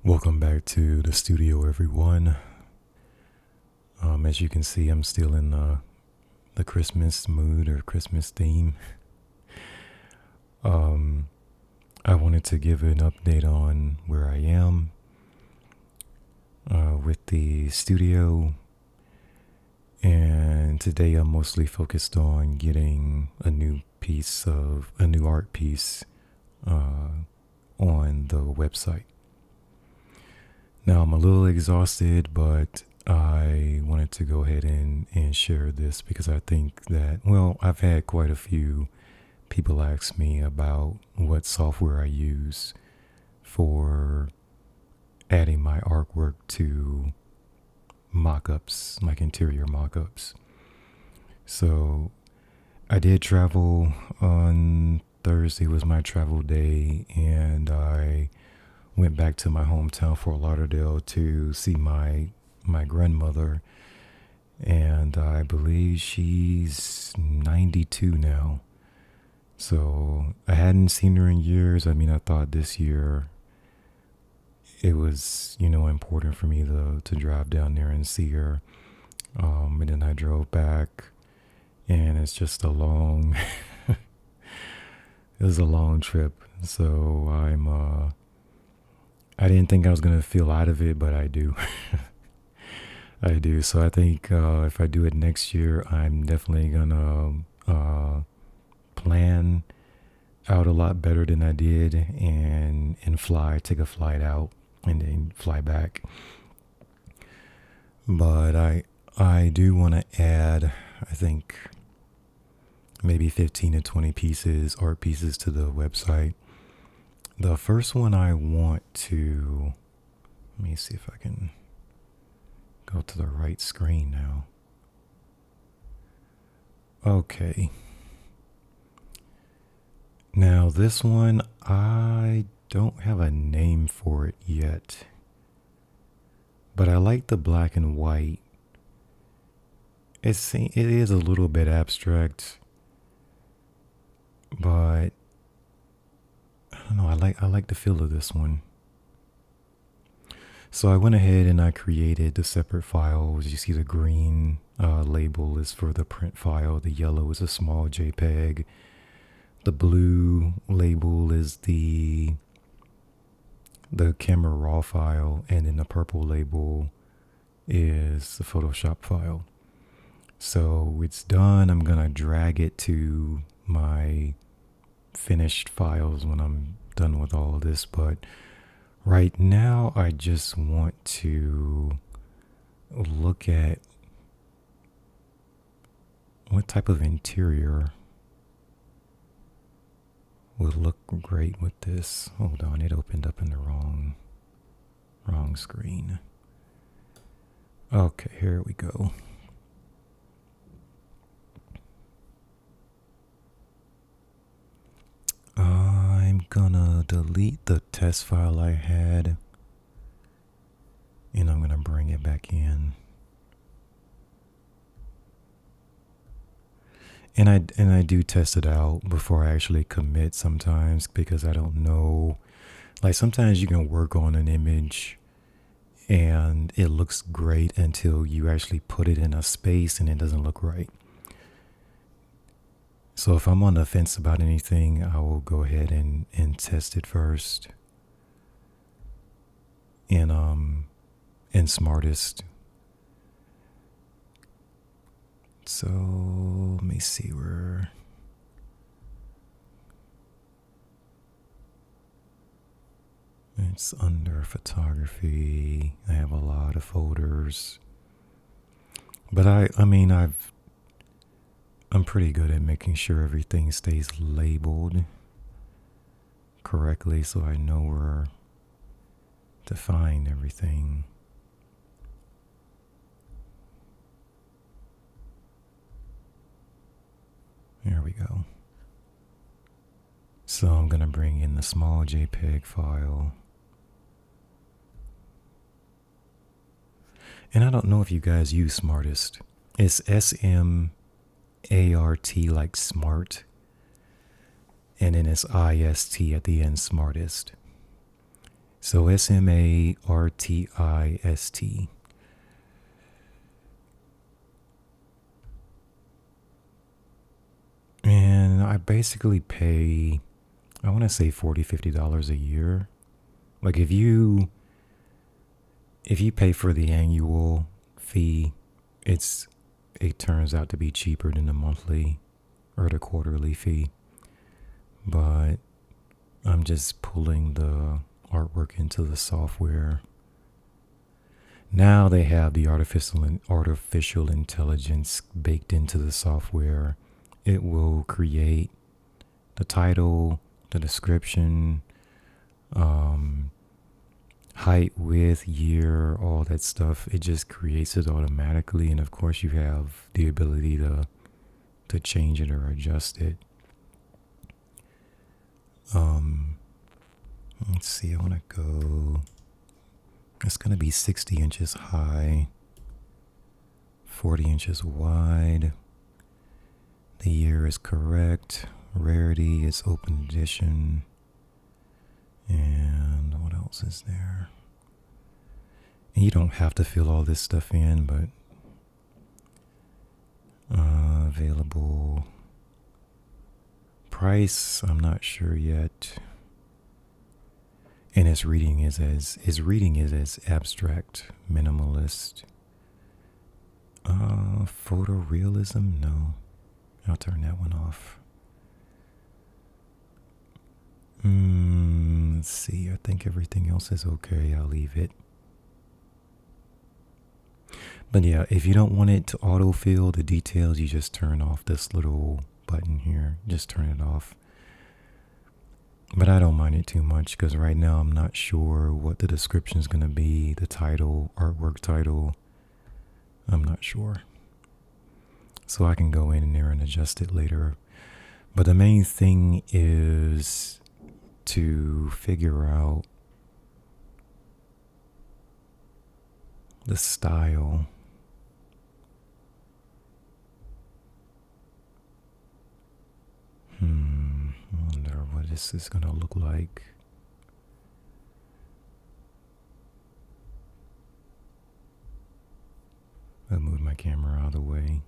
Welcome back to the studio, everyone. As you can see, I'm still in the Christmas mood or Christmas theme. I wanted to give an update on where I am with the studio. And today I'm mostly focused on getting a new art piece on the website. Now I'm a little exhausted, but I wanted to go ahead and share this because I think that, I've had quite a few people ask me about what software I use for adding my artwork to mockups, like interior mockups. So I did travel on Thursday was my travel day, and I went back to my hometown, Fort Lauderdale, to see my grandmother, and I believe she's 92 now. So I hadn't seen her in years. I mean, I thought this year it was, important for me to drive down there and see her. And then I drove back, and it's just it was a long trip. So I didn't think I was going to feel out of it, but I do. I do. So I think if I do it next year, I'm definitely going to plan out a lot better than I did and take a flight out and then fly back. But I do want to add, I think, maybe 15 to 20 art pieces to the website. The first one I want to, let me see if I can go to the right screen now. Okay. Now this one, I don't have a name for it yet, but I like the black and white. It is a little bit abstract, but I don't know. I like the feel of this one. So I went ahead and I created the separate files. You see the green label is for the print file. The yellow is a small JPEG. The blue label is the camera raw file, and then the purple label is the Photoshop file. So it's done. I'm gonna drag it to my finished files when I'm done with all of this, but right now I just want to look at what type of interior would look great with this. Hold on, it opened up in the wrong screen. Okay, here we go. I'm gonna delete the test file I had, and I'm gonna bring it back in. And I do test it out before I actually commit sometimes, because I don't know. Like sometimes you can work on an image and it looks great until you actually put it in a space and it doesn't look right. So if I'm on the fence about anything, I will go ahead and test it first in Smartist. So let me see where. It's under photography. I have a lot of folders. But I'm pretty good at making sure everything stays labeled correctly so I know where to find everything. There we go. So I'm going to bring in the small JPEG file. And I don't know if you guys use Smartist. It's SMART, like smart. And then it's IST at the end, Smartist. So Smartist. And I basically pay, I want to say $40, $50 a year. Like if you pay for the annual fee, it turns out to be cheaper than the monthly or the quarterly fee. But I'm just pulling the artwork into the software. Now they have the artificial intelligence baked into the software. It will create the title, the description, height, width, year, all that stuff. It just creates it automatically, and of course you have the ability to change it or adjust it. Let's see, I want to go, it's going to be 60 inches high, 40 inches wide. The year is correct. Rarity is open edition. And what else is there? And you don't have to fill all this stuff in, but available price, I'm not sure yet. And its reading is as abstract, minimalist. Photorealism, no. I'll turn that one off. Let's see. I think everything else is okay. I'll leave it. But yeah, if you don't want it to autofill the details, you just turn off this little button here. Just turn it off. But I don't mind it too much because right now I'm not sure what the description is going to be. The title, artwork title, I'm not sure. So I can go in there and adjust it later. But the main thing is to figure out the style. I wonder what this is going to look like. I'll move my camera out of the way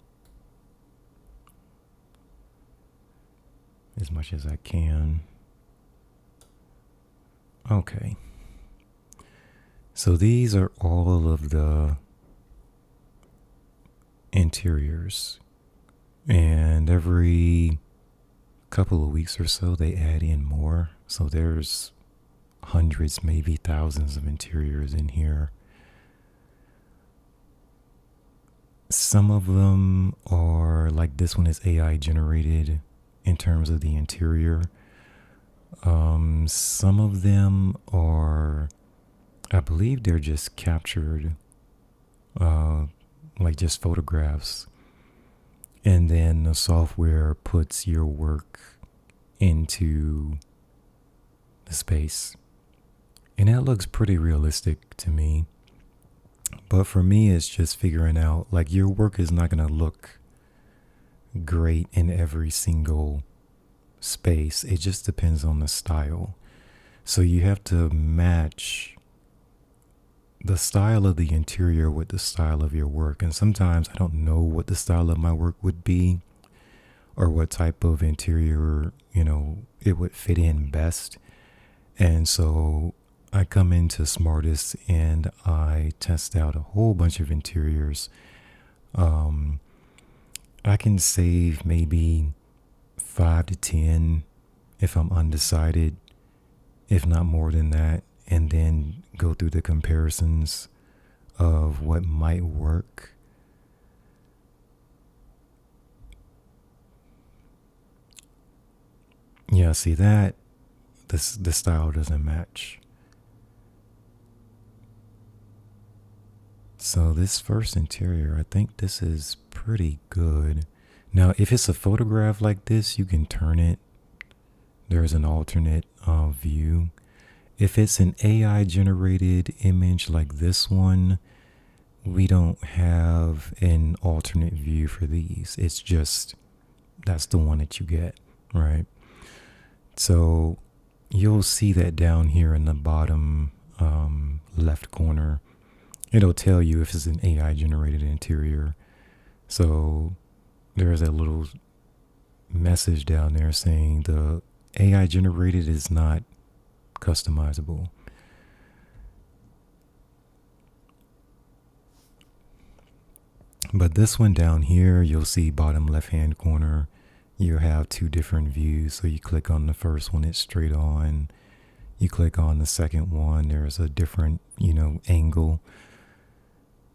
as much as I can. Okay. So these are all of the interiors. And every couple of weeks or so, they add in more. So there's hundreds, maybe thousands of interiors in here. Some of them are, like this one is AI generated in terms of the interior. Some of them are, I believe they're just captured, like just photographs. And then the software puts your work into the space. And that looks pretty realistic to me. But for me, it's just figuring out, like, your work is not going to look great in every single space. It just depends on the style. So you have to match the style of the interior with the style of your work. And sometimes I don't know what the style of my work would be or what type of interior, it would fit in best. And so I come into Smartist and I test out a whole bunch of interiors. I can save maybe 5 to 10 if I'm undecided, if not more than that, and then go through the comparisons of what might work. Yeah, see that? The style doesn't match. So this first interior, I think this is pretty good. Now, if it's a photograph like this, you can turn it. There's an alternate view. If it's an AI generated image like this one, we don't have an alternate view for these. It's just, that's the one that you get, right? So you'll see that down here in the bottom left corner, it'll tell you if it's an AI generated interior. So there's a little message down there saying the AI generated is not customizable. But this one down here, you'll see bottom left hand corner, you have two different views. So you click on the first one, it's straight on. You click on the second one, there's a different, angle.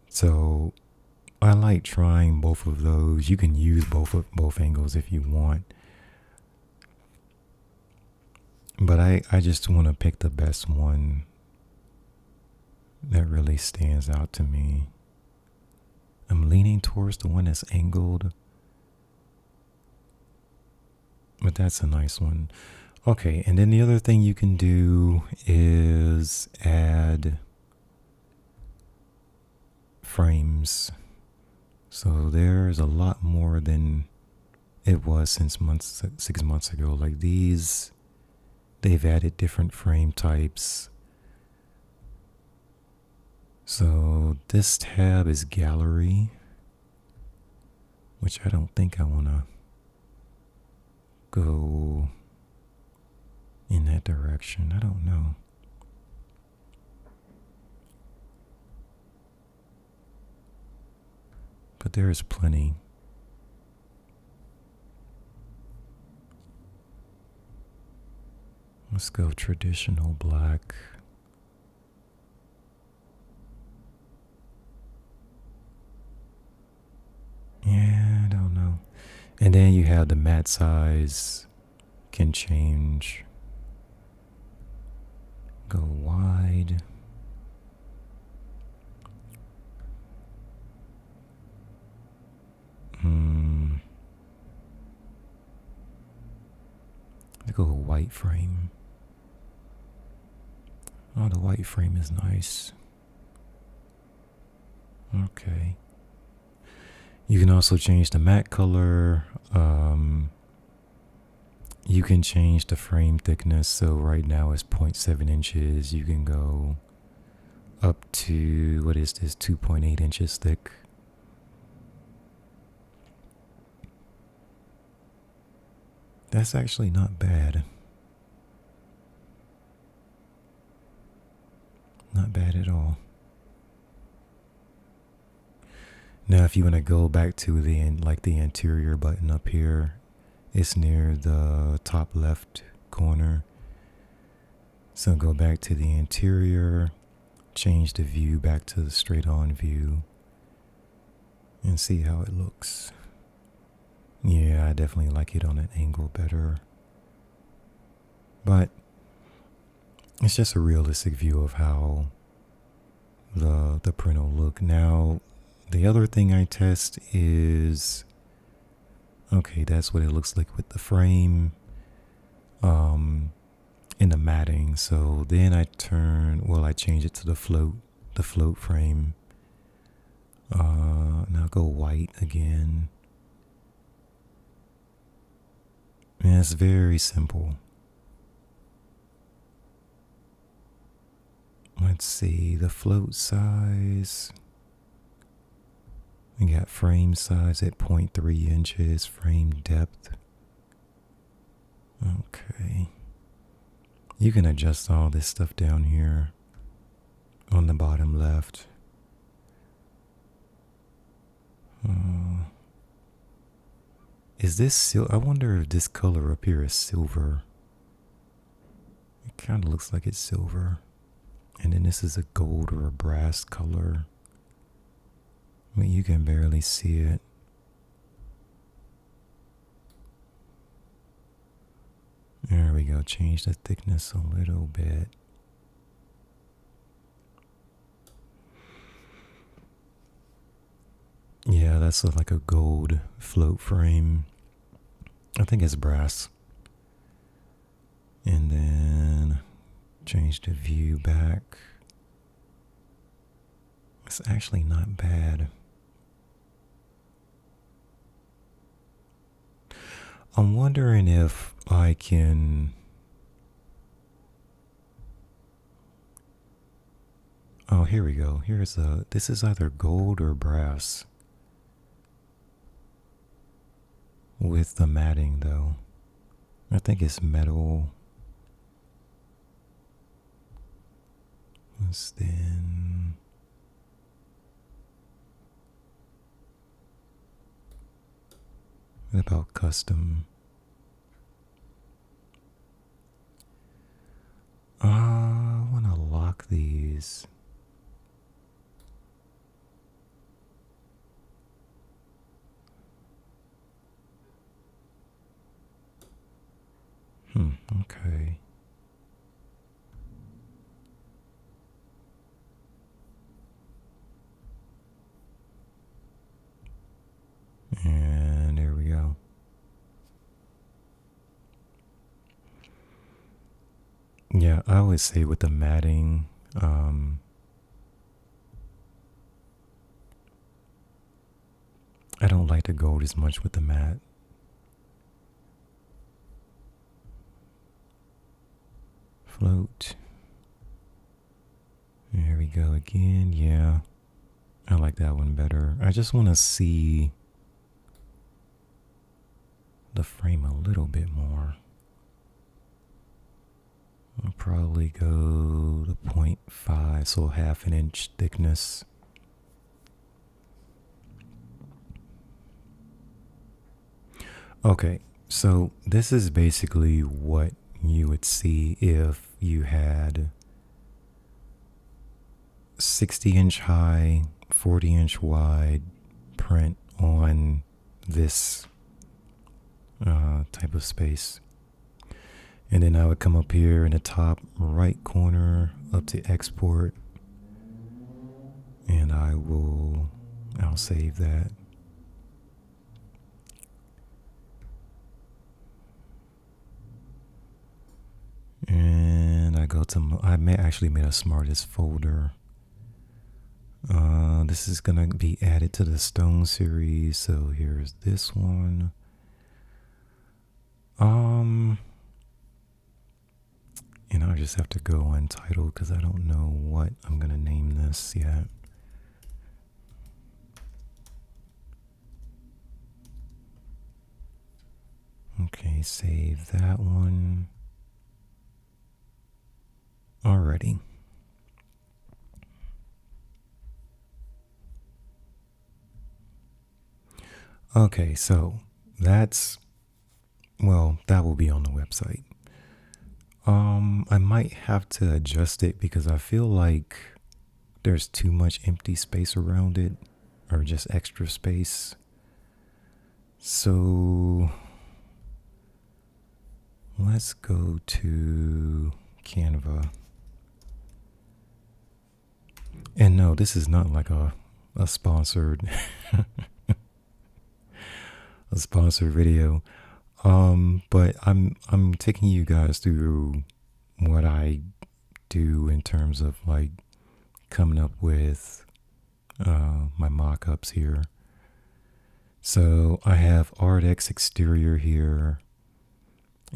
So I like trying both of those. You can use both angles if you want. But I just want to pick the best one that really stands out to me. I'm leaning towards the one that's angled. But that's a nice one. Okay, and then the other thing you can do is add frames. So there's a lot more than it was since 6 months ago. Like these, they've added different frame types. So this tab is gallery, which I don't think I want to go in that direction. I don't know. But there is plenty. Let's go traditional black. Yeah, I don't know. And then you have the matte size can change. Go wide. Let's go white frame. Oh, the white frame is nice. Okay. You can also change the matte color. You can change the frame thickness. So right now it's 0.7 inches. You can go up to, 2.8 inches thick. That's actually not bad. Not bad at all. Now, if you want to go back to the interior button up here, it's near the top left corner. So go back to the interior, change the view back to the straight on view, and see how it looks. Yeah, I definitely like it on an angle better. But it's just a realistic view of how the print will look. Now, the other thing I test is, okay, that's what it looks like with the frame and the matting. So then I change it to the float frame. Now go white again. And it's very simple. Let's see, the float size. We got frame size at 0.3 inches, frame depth. Okay. You can adjust all this stuff down here on the bottom left. Is this I wonder if this color up here is silver. It kind of looks like it's silver. And then this is a gold or a brass color. I mean, you can barely see it. There we go. Change the thickness a little bit. Yeah, that's like a gold float frame. I think it's brass. And then change the view back. It's actually not bad. I'm wondering if I can Oh, here we go. This is either gold or brass with the matting though. I think it's metal. Then what about custom? I want to lock these. Okay. And there we go. Yeah, I always say with the matting, I don't like the gold as much with the matte. Float. There we go again. Yeah, I like that one better. I just want to see the frame a little bit more. I'll probably go to 0.5, so half an inch thickness. Okay, so this is basically what you would see if you had 60-inch high, 40-inch wide print on this type of space. And then I would come up here in the top right corner up to export, and I'll save that. And I go to, actually made a Smartist folder. This is gonna be added to the stone series, so here's this one. And I just have to go untitled because I don't know what I'm gonna name this yet. Okay, save that one. Alrighty. Okay, so that will be on the website. I might have to adjust it because I feel like there's too much empty space around it, or just extra space. So let's go to Canva. And no, this is not like a sponsored a sponsored video. But I'm taking you guys through what I do in terms of like coming up with my mock-ups here. So I have ArtX exterior here,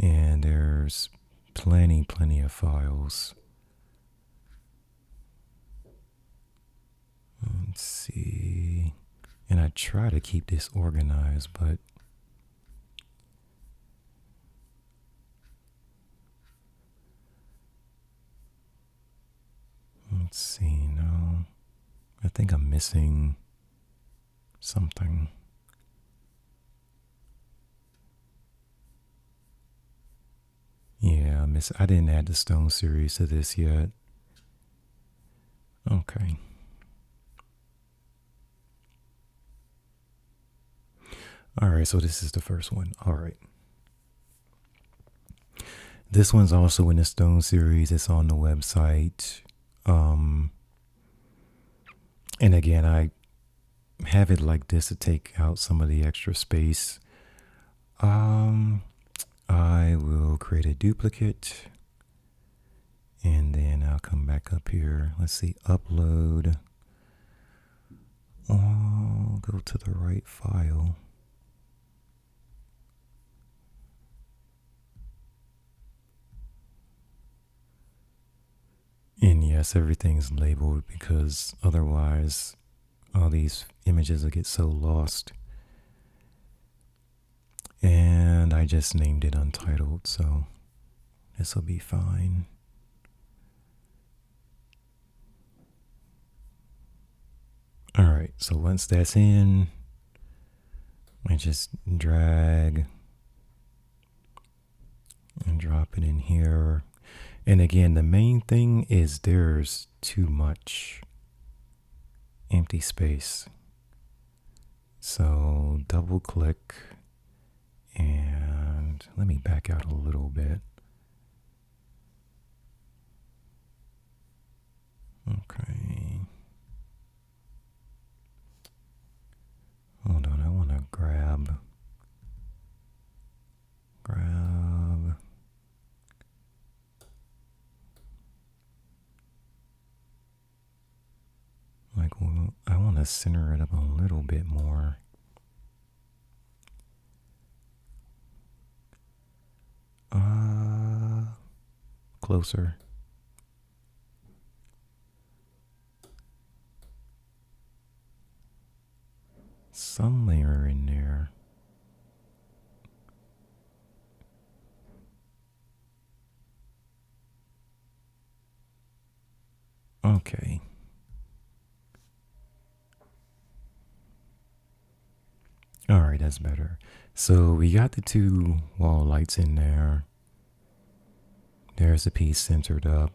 and there's plenty of files. Let's see. And I try to keep this organized, but let's see. No, I think I'm missing something. Yeah, I didn't add the stone series to this yet. Okay. All right, so this is the first one. All right. This one's also in the stone series. It's on the website. And again, I have it like this to take out some of the extra space. I will create a duplicate, and then I'll come back up here. Let's see, upload. Go to the right file. And yeah, yes, everything's labeled because otherwise all these images will get so lost. And I just named it Untitled, so this will be fine. All right, so once that's in, I just drag and drop it in here. And again, the main thing is there's too much empty space. So double click and let me back out a little bit. Okay. Hold on, I want to grab. Like, well, I want to center it up a little bit more. Closer. Some layer in there. Okay. All right, that's better. So we got the two wall lights in there. There's a piece centered up.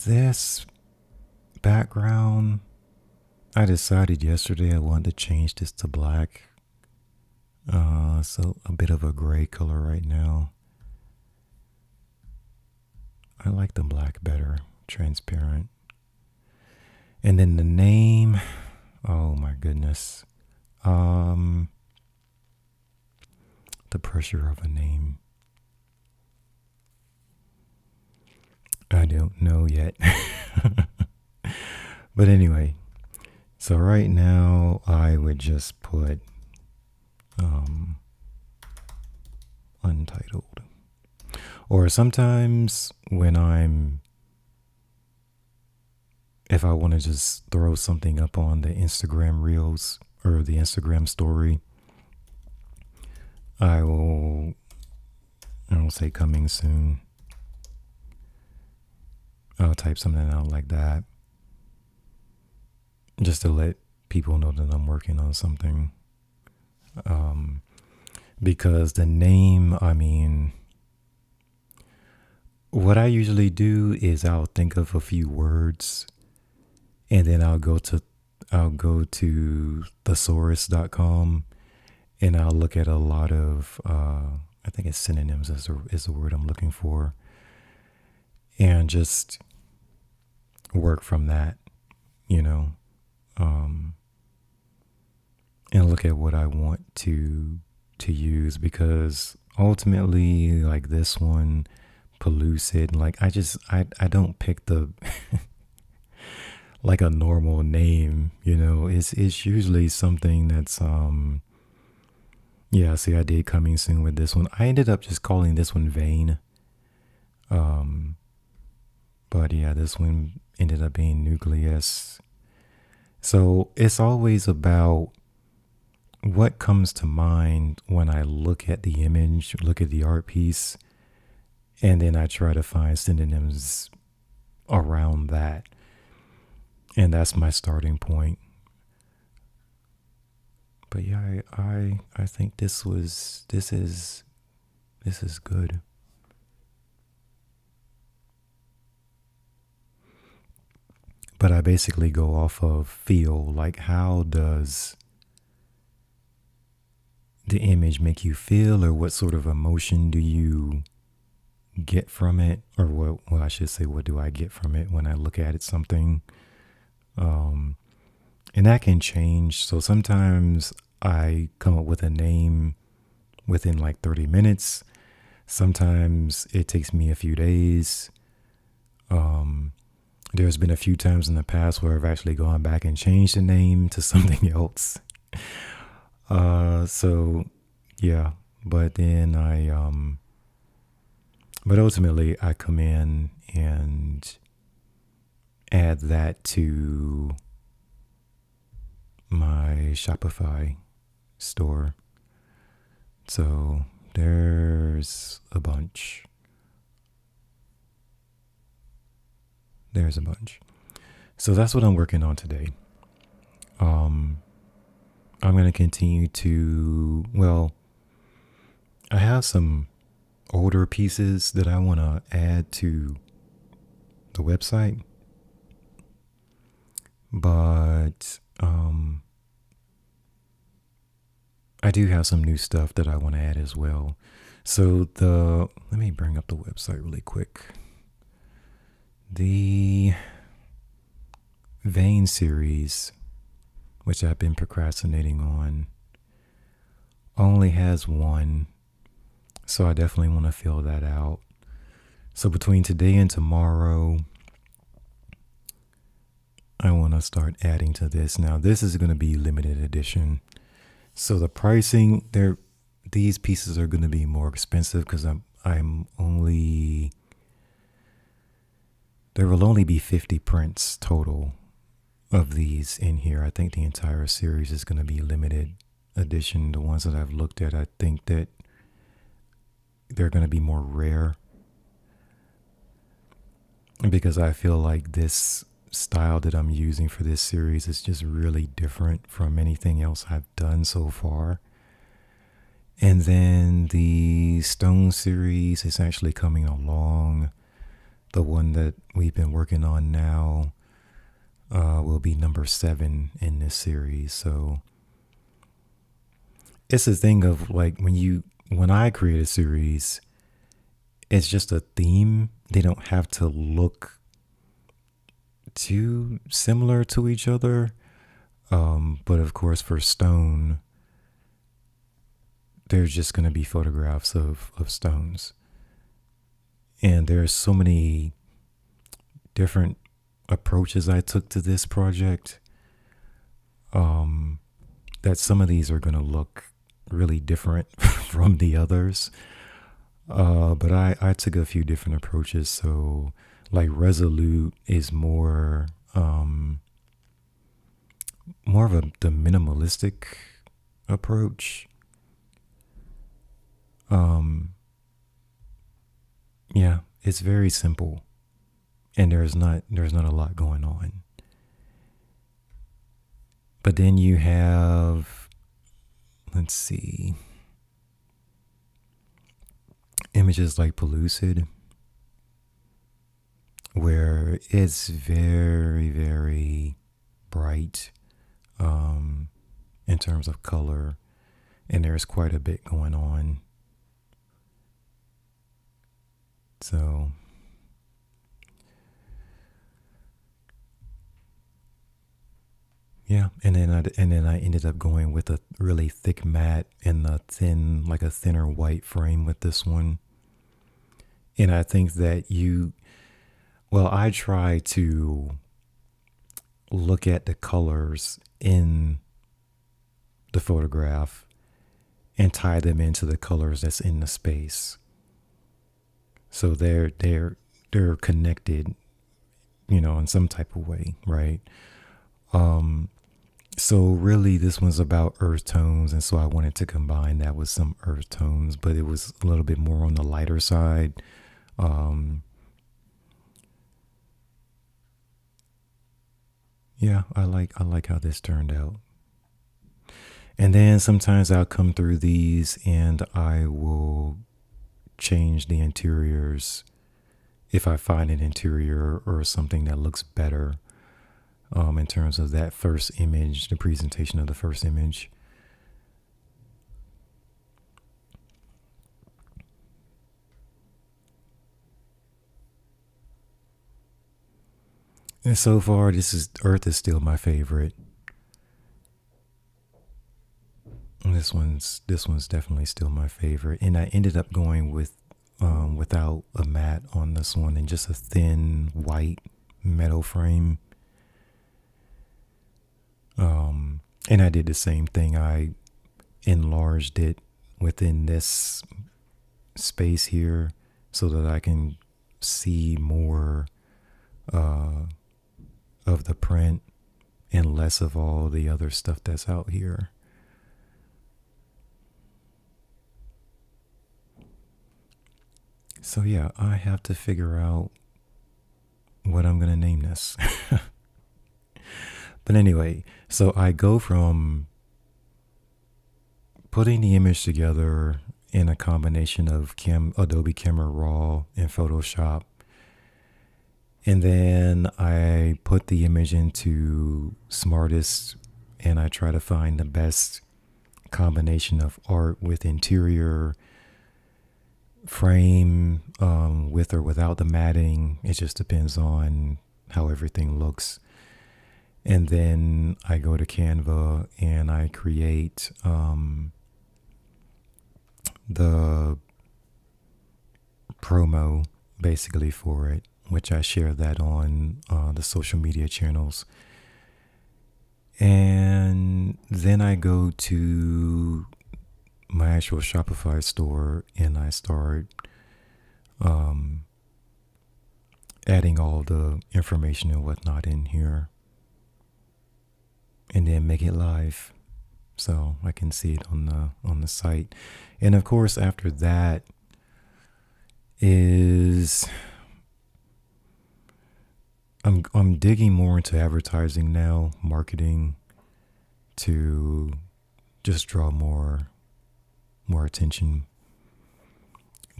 This background, I decided yesterday I wanted to change this to black. So a bit of a gray color right now. I like the black better, transparent. And then the name, oh my goodness. The pressure of a name. I don't know yet. But anyway, so right now I would just put Untitled. Or sometimes when if I want to just throw something up on the Instagram Reels or the Instagram story, I'll say coming soon. I'll type something out like that just to let people know that I'm working on something. Because the name, I mean, what I usually do is I'll think of a few words and then I'll go to thesaurus.com and I'll look at a lot of, I think it's synonyms is the word I'm looking for, and just work from that, and look at what I want to use, because ultimately, like this one, pellucid, like I don't pick the like a normal name, it's usually something that's yeah, see, I did coming soon with this one. I ended up just calling this one Vein. But yeah, this one ended up being Nucleus. So it's always about what comes to mind when I look at the image, look at the art piece, and then I try to find synonyms around that. And that's my starting point. But yeah, I think this is good. But I basically go off of feel, like how does the image make you feel, or what sort of emotion do you get from it, or what I should say, what do I get from it when I look at it, something. And that can change. So sometimes I come up with a name within like 30 minutes. Sometimes it takes me a few days. There's been a few times in the past where I've actually gone back and changed the name to something else. So yeah, but then But ultimately, I come in and add that to my Shopify store. So there's a bunch. There's a bunch. So that's what I'm working on today. I'm going to continue to, well, I have some older pieces that I want to add to the website, but I do have some new stuff that I want to add as well. So let me bring up the website really quick. The Vein series, which I've been procrastinating on, only has one. So I definitely want to fill that out. So between today and tomorrow, I want to start adding to this. Now, this is going to be limited edition. So the pricing, these pieces are going to be more expensive because I'm only, there will only be 50 prints total of these in here. I think the entire series is going to be limited edition. The ones that I've looked at, I think that they're going to be more rare because I feel like this style that I'm using for this series is just really different from anything else I've done so far. And then the Stone series is actually coming along. The one that we've been working on now will be number 7 in this series. So it's a thing of like when I create a series, it's just a theme. They don't have to look too similar to each other. But of course, for Stone, there's just going to be photographs of stones. And there's so many different approaches I took to this project that some of these are going to look really different from the others. But I took a few different approaches. So like Resolute is more of the minimalistic approach. Yeah, it's very simple, and there's not a lot going on. But then you have, let's see, images like Pellucid, where it's very, very bright in terms of color, and there's quite a bit going on. So yeah, and then I ended up going with a really thick matte and a thinner white frame with this one. And I think that I try to look at the colors in the photograph and tie them into the colors that's in the space. So they're connected, in some type of way, right? So really this one's about earth tones, and so I wanted to combine that with some earth tones, but it was a little bit more on the lighter side. Yeah, I like how this turned out. And then sometimes I'll come through these and I will change the interiors if I find an interior or something that looks better in terms of that first image, the presentation of the first image. And so far, Earth is still my favorite. This one's definitely still my favorite, and I ended up going without a matte on this one and just a thin white metal frame. And I did the same thing. I enlarged it within this space here so that I can see more of the print and less of all the other stuff that's out here. So yeah, I have to figure out what I'm going to name this. But anyway, so I go from putting the image together in a combination of Adobe Camera Raw and Photoshop. And then I put the image into Smartist and I try to find the best combination of art with interior frame, with or without the matting. It just depends on how everything looks. And then I go to Canva and I create the promo basically for it, which I share that on the social media channels. And then I go to my actual Shopify store and I start adding all the information and whatnot in here, and then make it live so I can see it on the site. And of course, after that is I'm digging more into advertising now, marketing, to just draw more attention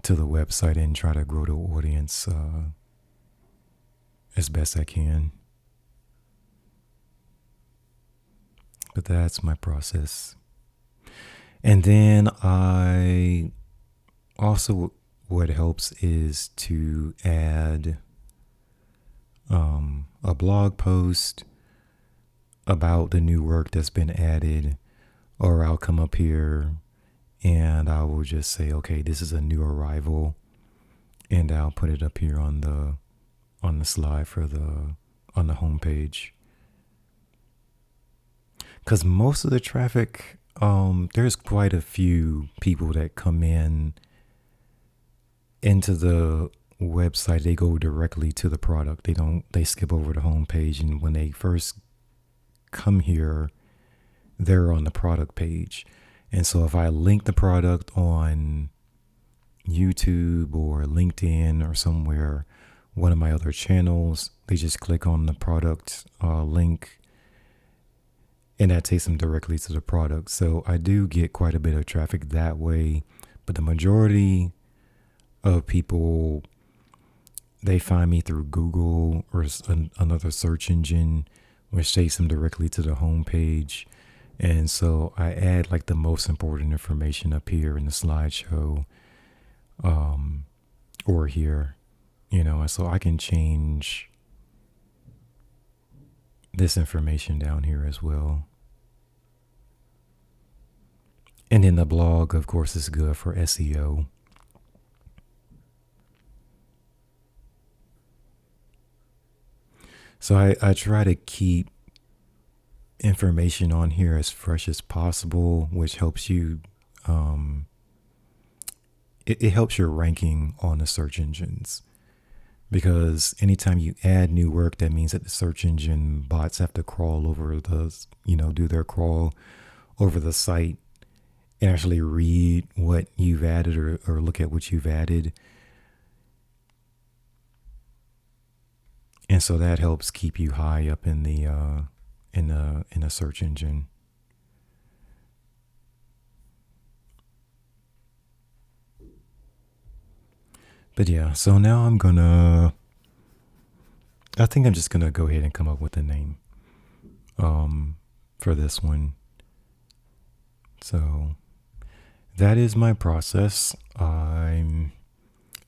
to the website and try to grow the audience as best I can. But that's my process. And then I also, what helps is to add a blog post about the new work that's been added, or I'll come up here and I will just say, okay, this is a new arrival, and I'll put it up here on the slide on the homepage. Because most of the traffic, there's quite a few people that come into the website. They go directly to the product. They skip over the homepage, and when they first come here, they're on the product page. And so if I link the product on YouTube or LinkedIn or somewhere, one of my other channels, they just click on the product link, and that takes them directly to the product. So I do get quite a bit of traffic that way, but the majority of people, they find me through Google or another search engine, which takes them directly to the homepage. And so I add like the most important information up here in the slideshow, or here, and so I can change this information down here as well. And then the blog, of course, is good for SEO. So I try to keep information on here as fresh as possible, which helps you, it helps your ranking on the search engines. Because anytime you add new work, that means that the search engine bots have to crawl over do their crawl over the site and actually read what you've added or look at what you've added. And so that helps keep you high up in the search engine. But yeah, so now I think I'm just gonna go ahead and come up with a name for this one. So that is my process.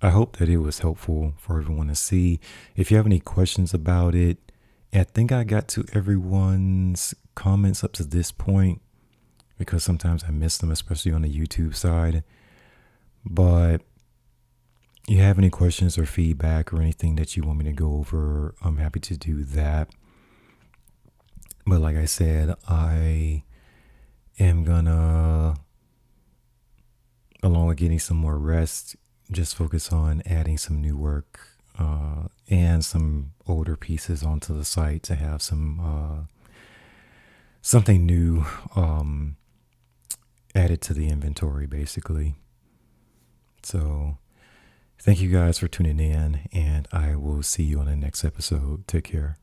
I hope that it was helpful for everyone to see. If you have any questions about it, I think I got to everyone's comments up to this point, because sometimes I miss them, especially on the YouTube side. But if you have any questions or feedback or anything that you want me to go over, I'm happy to do that. But like I said, I am gonna, along with getting some more rest, just focus on adding some new work and some older pieces onto the site to have something new added to the inventory, basically. So thank you guys for tuning in, and I will see you on the next episode. Take care.